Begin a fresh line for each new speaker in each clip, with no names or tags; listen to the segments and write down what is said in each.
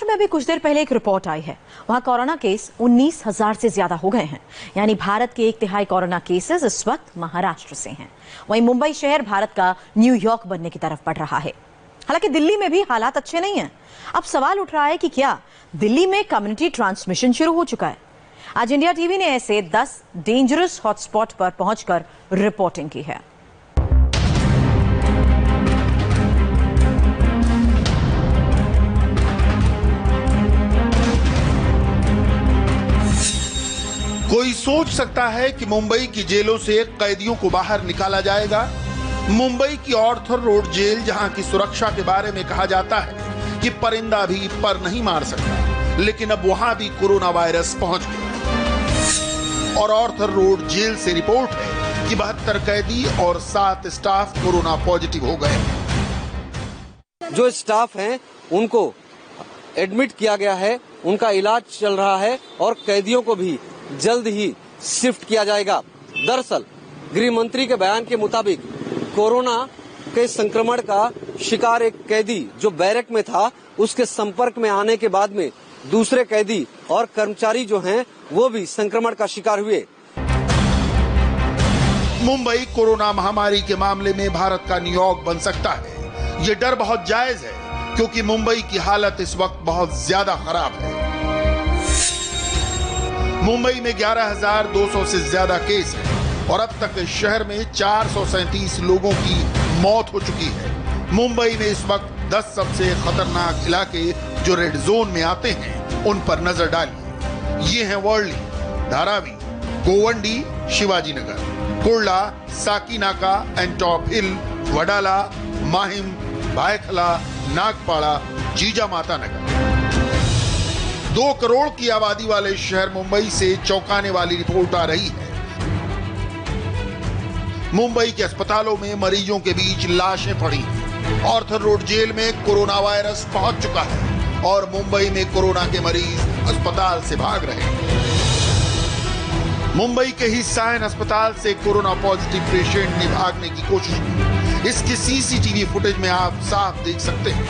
महाराष्ट्र में अभी कुछ देर पहले एक रिपोर्ट आई है। वहां कोरोना केस 19,000 से ज्यादा हो गए हैं। यानी भारत के 1/3 कोरोना केसेस इस वक्त महाराष्ट्र से हैं। वहीं मुंबई शहर भारत का न्यूयॉर्क बनने की तरफ बढ़ रहा है। हालांकि दिल्ली में भी हालात अच्छे नहीं हैं। अब सवाल उठ रहा है कि क्या दिल्ली में कम्युनिटी ट्रांसमिशन शुरू हो चुका है। आज इंडिया टीवी ने ऐसे 10 डेंजरस हॉटस्पॉट पर पहुंचकर रिपोर्टिंग की है।
कोई सोच सकता है कि मुंबई की जेलों से कैदियों को बाहर निकाला जाएगा। मुंबई की ऑर्थर रोड जेल, जहां की सुरक्षा के बारे में कहा जाता है कि परिंदा भी पर नहीं मार सकता, लेकिन अब वहां भी कोरोना वायरस पहुंच गया। और ऑर्थर रोड जेल से रिपोर्ट है कि 72 कैदी और 7 स्टाफ कोरोना पॉजिटिव हो गए।
जो स्टाफ हैं उनको एडमिट किया गया है, उनका इलाज चल रहा है और कैदियों को भी जल्द ही शिफ्ट किया जाएगा। दरअसल गृह मंत्री के बयान के मुताबिक कोरोना के संक्रमण का शिकार एक कैदी जो बैरक में था, उसके संपर्क में आने के बाद में दूसरे कैदी और कर्मचारी जो हैं वो भी संक्रमण का शिकार हुए।
मुंबई कोरोना महामारी के मामले में भारत का न्यूयॉर्क बन सकता है। ये डर बहुत जायज है, क्योंकि मुंबई की हालत इस वक्त बहुत ज्यादा खराब है। मुंबई में 11,200 से ज्यादा केस हैं और अब तक इस शहर में 437 लोगों की मौत हो चुकी है। मुंबई में इस वक्त 10 सबसे खतरनाक इलाके जो रेड जोन में आते हैं, उन पर नजर डालिए। ये हैं वर्ली, धारावी, गोवंडी, शिवाजी नगर, कुर्ला, साकीनाका, एंटॉप हिल, वडाला, माहिम, भायखला, नागपाड़ा, जीजा माता नगर। 2 करोड़ की आबादी वाले शहर मुंबई से चौंकाने वाली रिपोर्ट आ रही है। मुंबई के अस्पतालों में मरीजों के बीच लाशें पड़ी हैं। ऑर्थर रोड जेल में कोरोना वायरस पहुंच चुका है और मुंबई में कोरोना के मरीज अस्पताल से भाग रहे हैं। मुंबई के ही सायन अस्पताल से कोरोना पॉजिटिव पेशेंट ने भागने की कोशिश की। इसकी सीसीटीवी फुटेज में आप साफ देख सकते हैं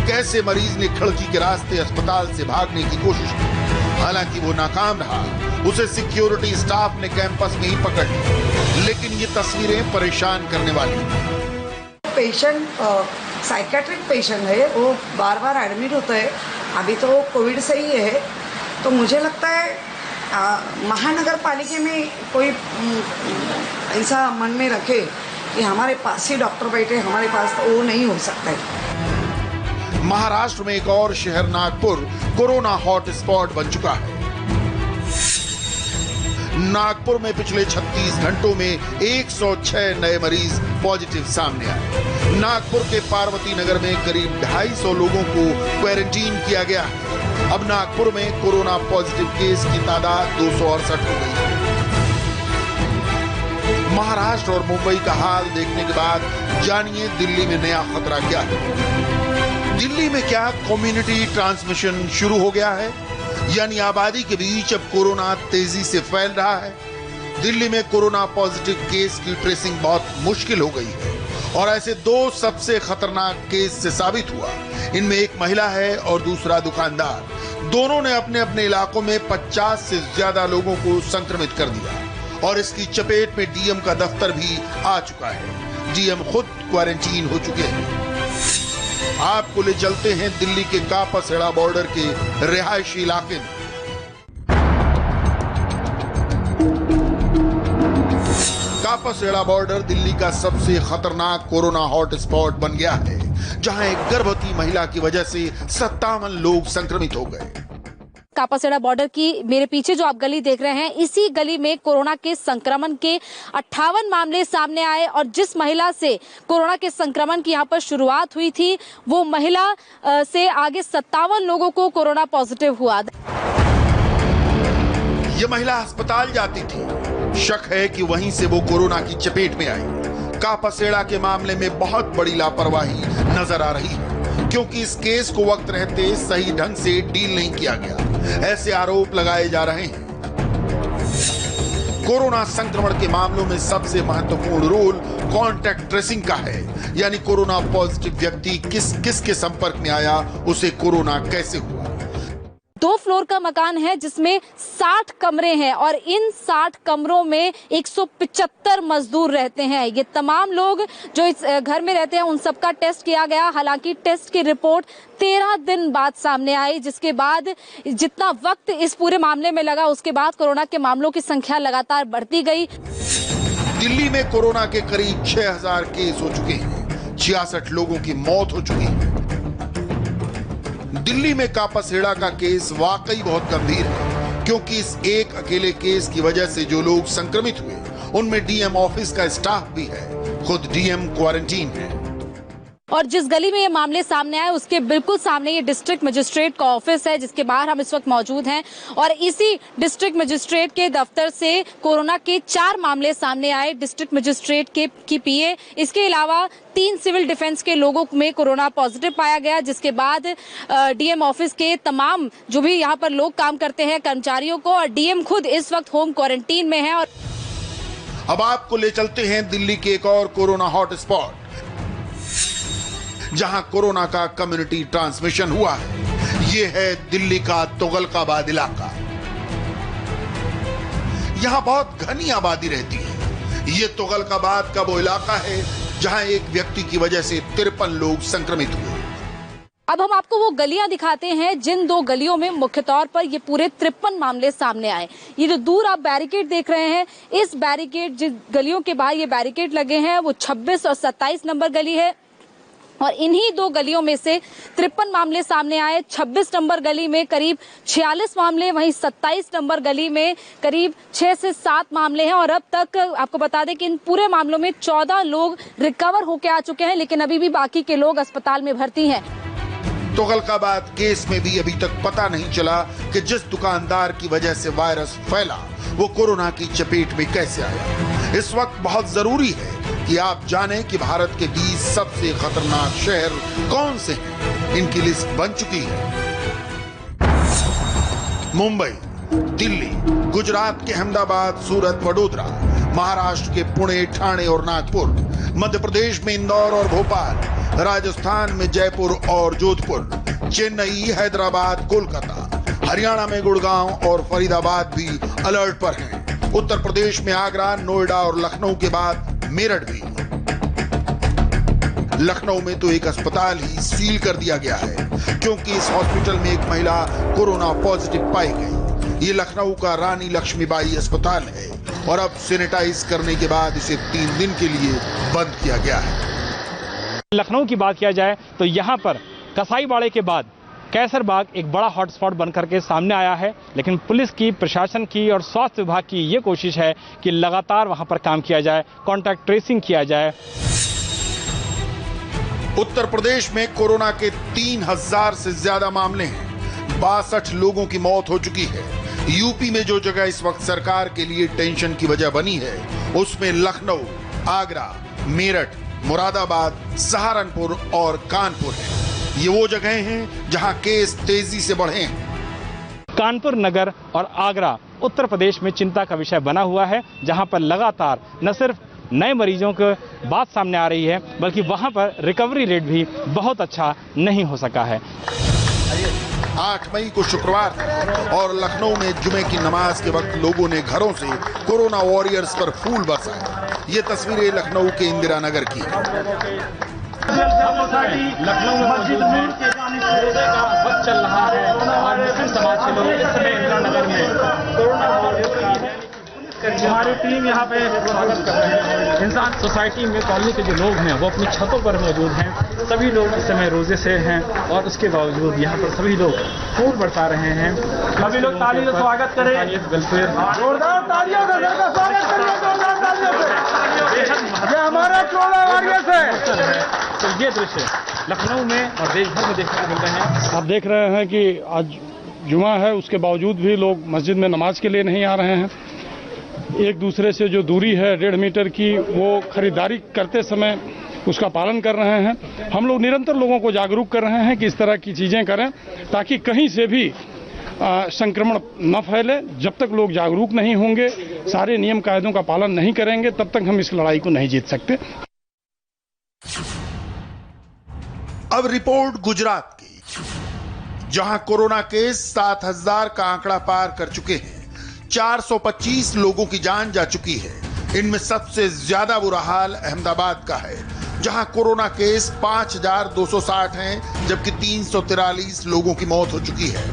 कैसे मरीज ने खिड़की के रास्ते अस्पताल से भागने की कोशिश की। हालांकि वो नाकाम रहा। उसे सिक्योरिटी स्टाफ ने कैंपस में ही पकड़ लिया। लेकिन ये तस्वीरें परेशान करने वाली हैं।
पेशेंट साइकेट्रिक पेशेंट है, वो बार बार एडमिट होता है। अभी तो वो कोविड से ही है। तो मुझे लगता है महानगर पालिका में कोई ऐसा मन में रखे कि हमारे पास ही डॉक्टर बैठे, हमारे पास तो वो नहीं हो सकता है।
महाराष्ट्र में एक और शहर नागपुर कोरोना हॉट स्पॉट बन चुका है। नागपुर में पिछले 36 घंटों में 106 नए मरीज पॉजिटिव सामने आए। नागपुर के पार्वती नगर में करीब 250 लोगों को क्वारंटीन किया गया है। अब नागपुर में कोरोना पॉजिटिव केस की तादाद 268 हो गई है। महाराष्ट्र और मुंबई का हाल देखने के बाद जानिए दिल्ली में नया खतरा क्या है। दिल्ली में क्या कम्युनिटी ट्रांसमिशन शुरू हो गया है, यानी आबादी के बीच अब कोरोना तेजी से फैल रहा है। दिल्ली में कोरोना पॉजिटिव केस की ट्रेसिंग बहुत मुश्किल हो गई है और ऐसे 2 सबसे खतरनाक केस से साबित हुआ। इनमें एक महिला है और दूसरा दुकानदार। दोनों ने अपने अपने इलाकों में 50 से ज्यादा लोगों को संक्रमित कर दिया और इसकी चपेट में डीएम का दफ्तर भी आ चुका है। डीएम खुद क्वारंटीन हो चुके हैं। आपको ले चलते हैं दिल्ली के कापासेड़ा बॉर्डर के रिहायशी इलाके में। कापासेड़ा बॉर्डर दिल्ली का सबसे खतरनाक कोरोना हॉट स्पॉट बन गया है, जहां एक गर्भवती महिला की वजह से 57 लोग संक्रमित हो गए।
कापासेड़ा बॉर्डर की मेरे पीछे जो आप गली देख रहे हैं, इसी गली में कोरोना के संक्रमण के 58 मामले सामने आए और जिस महिला से कोरोना के संक्रमण की यहां पर शुरुआत हुई थी, वो महिला से आगे 57 लोगों को कोरोना पॉजिटिव हुआ।
ये महिला अस्पताल जाती थी। शक है कि वहीं से वो कोरोना की चपेट में आई। कापासेड़ा के मामले में बहुत बड़ी लापरवाही नजर आ रही है, क्योंकि इस केस को वक्त रहते सही ढंग से डील नहीं किया गया, ऐसे आरोप लगाए जा रहे हैं। कोरोना संक्रमण के मामलों में सबसे महत्वपूर्ण रोल कॉन्टैक्ट ट्रेसिंग का है, यानी कोरोना पॉजिटिव व्यक्ति किस किस के संपर्क में आया, उसे कोरोना कैसे हुआ।
2 फ्लोर का मकान है जिसमें 60 कमरे हैं और इन 60 कमरों में 175 मजदूर रहते हैं। ये तमाम लोग जो इस घर में रहते हैं उन सबका टेस्ट किया गया। हालांकि टेस्ट की रिपोर्ट 13 दिन बाद सामने आई, जिसके बाद जितना वक्त इस पूरे मामले में लगा उसके बाद कोरोना के मामलों की संख्या लगातार बढ़ती गई।
दिल्ली में कोरोना के करीब 6000 केस हो चुके हैं, 66 लोगों की मौत हो चुकी है। दिल्ली में कापासेड़ा का केस वाकई बहुत गंभीर है, क्योंकि इस एक अकेले केस की वजह से जो लोग संक्रमित हुए उनमें डीएम ऑफिस का स्टाफ भी है, खुद डीएम क्वारंटीन है।
और जिस गली में ये मामले सामने आए उसके बिल्कुल सामने ये डिस्ट्रिक्ट मजिस्ट्रेट का ऑफिस है, जिसके बाहर हम इस वक्त मौजूद हैं। और इसी डिस्ट्रिक्ट मजिस्ट्रेट के दफ्तर से कोरोना के 4 मामले सामने आए। डिस्ट्रिक्ट मजिस्ट्रेट की पीए, इसके अलावा 3 सिविल डिफेंस के लोगों में कोरोना पॉजिटिव पाया गया, जिसके बाद डीएम ऑफिस के तमाम जो भी यहाँ पर लोग काम करते हैं कर्मचारियों को, और डीएम खुद इस वक्त होम क्वारंटीन में है। और
अब आपको ले चलते हैं दिल्ली के एक और कोरोना हॉटस्पॉट, जहां कोरोना का कम्युनिटी ट्रांसमिशन हुआ है। यह है दिल्ली का तुगलकाबाद इलाका। यहां बहुत घनी आबादी रहती है। यह तुगलकाबाद का वो इलाका है जहां एक व्यक्ति की वजह से 53 लोग संक्रमित हुए।
अब हम आपको वो गलियां दिखाते हैं जिन 2 गलियों में मुख्य तौर पर ये पूरे 53 मामले सामने आए। ये जो दूर आप बैरिकेड देख रहे हैं, इस बैरिकेड जिस गलियों के बाहर ये बैरिकेड लगे हैं वो 26 और 27 नंबर गली है। और इन्हीं 2 गलियों में से 53 मामले सामने आए। 26 नंबर गली में करीब 46 मामले, वहीं 27 नंबर गली में करीब 6 से 7 मामले हैं। और अब तक आपको बता दें कि इन पूरे मामलों में 14 लोग रिकवर होकर आ चुके हैं, लेकिन अभी भी बाकी के लोग अस्पताल में भर्ती हैं।
तुगलकाबाद केस में भी अभी तक पता नहीं चला कि जिस दुकानदार की वजह से वायरस फैला वो कोरोना की चपेट में कैसे आया। इस वक्त बहुत जरूरी है कि आप जानें कि भारत के 20 सबसे खतरनाक शहर कौन से हैं। इनकी लिस्ट बन चुकी है। मुंबई, दिल्ली, गुजरात के अहमदाबाद, सूरत, वडोदरा, महाराष्ट्र के पुणे, ठाणे और नागपुर, मध्य प्रदेश में इंदौर और भोपाल, राजस्थान में जयपुर और जोधपुर, चेन्नई, हैदराबाद, कोलकाता, हरियाणा में गुड़गांव और फरीदाबाद भी अलर्ट पर हैं। उत्तर प्रदेश में आगरा, नोएडा और लखनऊ के बाद मेरठ भी। लखनऊ में तो एक अस्पताल ही सील कर दिया गया है, क्योंकि इस हॉस्पिटल में एक महिला कोरोना पॉजिटिव पाई गई। ये लखनऊ का रानी लक्ष्मीबाई अस्पताल है और अब सैनिटाइज करने के बाद इसे 3 दिन के लिए बंद किया गया है।
लखनऊ की बात किया जाए तो यहाँ पर कसाईबाड़े के बाद कैसरबाग एक बड़ा हॉटस्पॉट बनकर के सामने आया है, लेकिन पुलिस की, प्रशासन की और स्वास्थ्य विभाग की ये कोशिश है कि लगातार वहां पर काम किया जाए, कॉन्टैक्ट ट्रेसिंग किया जाए।
उत्तर प्रदेश में कोरोना के 3000 से ज्यादा मामले हैं, 62 लोगों की मौत हो चुकी है। यूपी में जो जगह इस वक्त सरकार के लिए टेंशन की वजह बनी है उसमें लखनऊ, आगरा, मेरठ, मुरादाबाद, सहारनपुर और कानपुर है। ये वो जगह हैं जहां केस तेजी से बढ़े हैं।
कानपुर नगर और आगरा उत्तर प्रदेश में चिंता का विषय बना हुआ है, जहां पर लगातार न सिर्फ नए मरीजों की बात सामने आ रही है, बल्कि वहां पर रिकवरी रेट भी बहुत अच्छा नहीं हो सका है।
8 मई को शुक्रवार था और लखनऊ में जुमे की नमाज के वक्त लोगों ने घरों से कोरोना वॉरियर्स पर फूल बरसाए। ये तस्वीरें लखनऊ के इंदिरा नगर की हैं।
लखनऊ में मस्जिद में रोजे का वक्त चल रहा है और मुस्लिम समाज के लोग इस समय इंदिरा नगर में कोरोना हमारी टीम यहाँ पे स्वागत कर रहे हैं। इंसान सोसाइटी में कॉलोनी के जो लोग हैं वो अपनी छतों पर मौजूद हैं। सभी लोग इस समय रोजे से हैं और उसके बावजूद यहाँ पर सभी लोग फूल बरसा रहे हैं। सभी लोग तालियों से स्वागत करें। वेलफेयर जोरदार तालियों से स्वागत करें, जोरदार तालियों से। ये हमारा कोरोना वॉरियर्स है। तो ये दृश्य लखनऊ में और देश भर में देखने को मिल रहे हैं।
आप देख रहे हैं कि आज जुमा है, उसके बावजूद भी लोग मस्जिद में नमाज के लिए नहीं आ रहे हैं। एक दूसरे से जो दूरी है 1.5 मीटर की, वो खरीदारी करते समय उसका पालन कर रहे हैं। हम लोग निरंतर लोगों को जागरूक कर रहे हैं कि इस तरह की चीज़ें करें ताकि कहीं से भी संक्रमण न फैले। जब तक लोग जागरूक नहीं होंगे, सारे नियम कायदों का पालन नहीं करेंगे, तब तक हम इस लड़ाई को नहीं जीत सकते।
अब रिपोर्ट गुजरात की। जहां कोरोना केस 7,000 का आंकड़ा पार कर चुके हैं। 425 लोगों की जान जा चुकी है। इनमें सबसे ज्यादा बुरा हाल अहमदाबाद का है, जहां कोरोना केस 5,260 हैं, जबकि 343 लोगों की मौत हो चुकी है।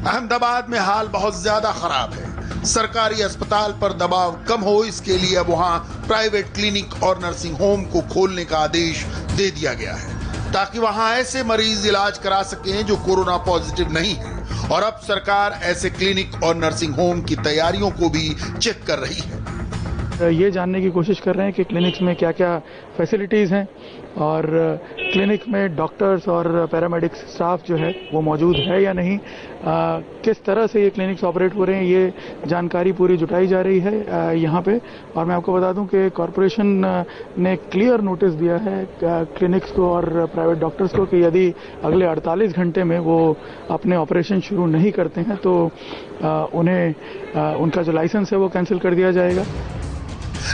अहमदाबाद में हाल बहुत ज्यादा खराब है। सरकारी अस्पताल पर दबाव कम हो, इसके लिए अब वहां प्राइवेट क्लिनिक और नर्सिंग होम को खोलने का आदेश दे दिया गया है, ताकि वहां ऐसे मरीज इलाज करा सकें जो कोरोना पॉजिटिव नहीं है। और अब सरकार ऐसे क्लिनिक और नर्सिंग होम की तैयारियों को भी चेक कर रही है।
ये जानने की कोशिश कर रहे हैं कि क्लिनिक्स में क्या क्या फैसिलिटीज़ हैं और क्लिनिक में डॉक्टर्स और पैरामेडिक्स स्टाफ जो है वो मौजूद है या नहीं, किस तरह से ये क्लिनिक्स ऑपरेट हो रहे हैं, ये जानकारी पूरी जुटाई जा रही है यहाँ पे। और मैं आपको बता दूं कि कॉरपोरेशन ने क्लियर नोटिस दिया है क्लिनिक्स को और प्राइवेट डॉक्टर्स को कि यदि अगले 48 घंटे में वो अपने ऑपरेशन शुरू नहीं करते हैं तो उन्हें उनका जो लाइसेंस है वो कैंसिल कर दिया जाएगा।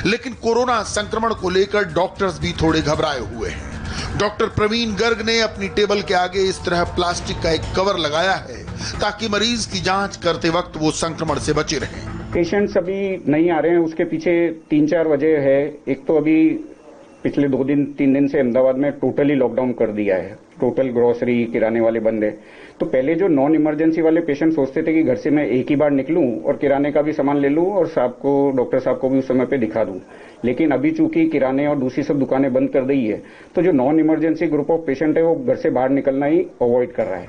लेकिन कोरोना संक्रमण को लेकर डॉक्टर्स भी थोड़े घबराए हुए हैं। डॉक्टर प्रवीण गर्ग ने अपनी टेबल के आगे इस तरह प्लास्टिक का एक कवर लगाया है ताकि मरीज की जांच करते वक्त वो संक्रमण से बचे रहें।
पेशेंट्स अभी नहीं आ रहे हैं, उसके पीछे 3-4 वजह है। एक तो अभी पिछले 2-3 दिन से अहमदाबाद में टोटली लॉकडाउन कर दिया है। टोटल ग्रोसरी किराने वाले बंद है। तो पहले जो नॉन इमरजेंसी वाले पेशेंट सोचते थे कि घर से मैं एक ही बार निकलूं और किराने का भी सामान ले लूं और डॉक्टर साहब को भी उस समय पे दिखा दूं। लेकिन अभी चूंकि किराने और दूसरी सब दुकानें बंद कर दी है तो जो non emergency group of patient है वो घर से बाहर निकलना ही अवॉइड कर रहा है।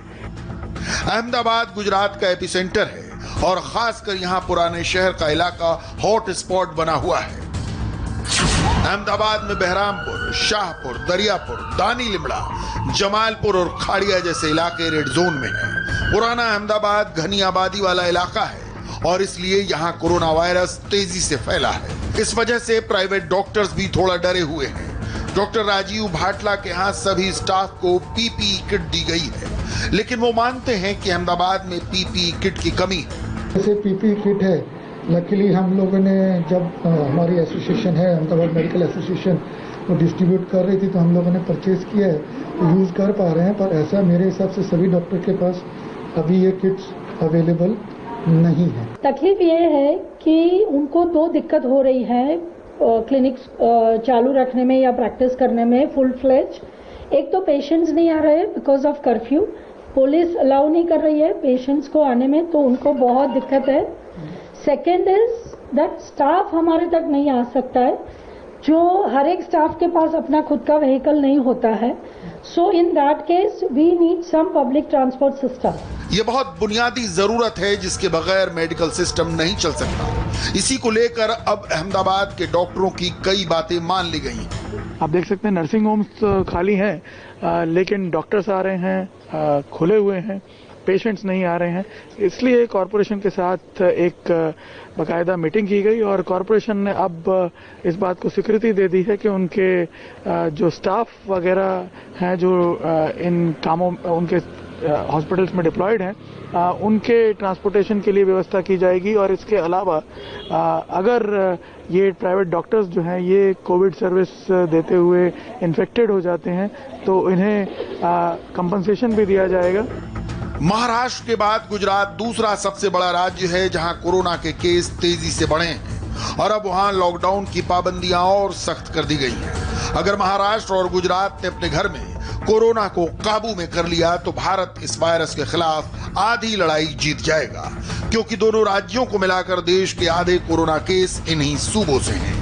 अहमदाबाद गुजरात का एपिसेंटर है और खासकर यहाँ पुराने शहर का इलाका हॉट स्पॉट बना हुआ है। अहमदाबाद में बहरामपुर, शाहपुर, दरियापुर, दानी लिमड़ा, जमालपुर और खाड़िया जैसे इलाके रेड जोन में हैं। पुराना अहमदाबाद घनी आबादी वाला इलाका है और इसलिए यहाँ कोरोना वायरस तेजी से फैला है। इस वजह से प्राइवेट डॉक्टर्स भी थोड़ा डरे हुए हैं। डॉक्टर राजीव भाटला के यहाँ सभी स्टाफ को पीपीई किट दी गई है, लेकिन वो मानते हैं कि अहमदाबाद में पीपीई किट की कमी है।
जैसे पीपीई किट है, लकीली हम लोगों ने जब हमारी एसोसिएशन है अहमदाबाद मेडिकल एसोसिएशन वो डिस्ट्रीब्यूट कर रही थी तो हम लोगों ने परचेज किया है, तो यूज़ कर पा रहे हैं। पर ऐसा मेरे हिसाब से सभी डॉक्टर के पास अभी ये किट्स अवेलेबल नहीं है।
तकलीफ ये है कि उनको 2 दिक्कत हो रही है क्लिनिक्स चालू रखने में या प्रैक्टिस करने में फुल फ्लेज। एक तो पेशेंट्स नहीं आ रहे because of curfew, police allow नहीं कर रही है पेशेंट्स को आने में, तो उनको बहुत दिक्कत है। सेकेंड इज दैट स्टाफ हमारे तक नहीं आ सकता है, जो हर एक स्टाफ के पास अपना खुद का व्हीकल नहीं होता है। So in that case we need some public transport system.
ये बहुत बुनियादी जरूरत है जिसके बगैर मेडिकल सिस्टम नहीं चल सकता। इसी को लेकर अब अहमदाबाद के डॉक्टरों की कई बातें मान ली गई।
आप देख सकते हैं नर्सिंग होम्स खाली हैं लेकिन डॉक्टर्स आ रहे हैं, खुले हुए हैं, पेशेंट्स नहीं आ रहे हैं। इसलिए कॉरपोरेशन के साथ एक बाकायदा मीटिंग की गई और कॉरपोरेशन ने अब इस बात को स्वीकृति दे दी है कि उनके जो स्टाफ वगैरह हैं जो इन कामों उनके हॉस्पिटल्स में डिप्लॉयड हैं, उनके ट्रांसपोर्टेशन के लिए व्यवस्था की जाएगी। और इसके अलावा अगर ये प्राइवेट डॉक्टर्स जो हैं ये कोविड सर्विस देते हुए इन्फेक्टेड हो जाते हैं तो इन्हें कंपनसेशन भी दिया जाएगा।
महाराष्ट्र के बाद गुजरात दूसरा सबसे बड़ा राज्य है जहां कोरोना के केस तेजी से बढ़े हैं और अब वहां लॉकडाउन की पाबंदियां और सख्त कर दी गई हैं। अगर महाराष्ट्र और गुजरात ने अपने घर में कोरोना को काबू में कर लिया तो भारत इस वायरस के खिलाफ आधी लड़ाई जीत जाएगा, क्योंकि दोनों राज्यों को मिलाकर देश के आधे कोरोना केस इन्हीं सूबों से हैं।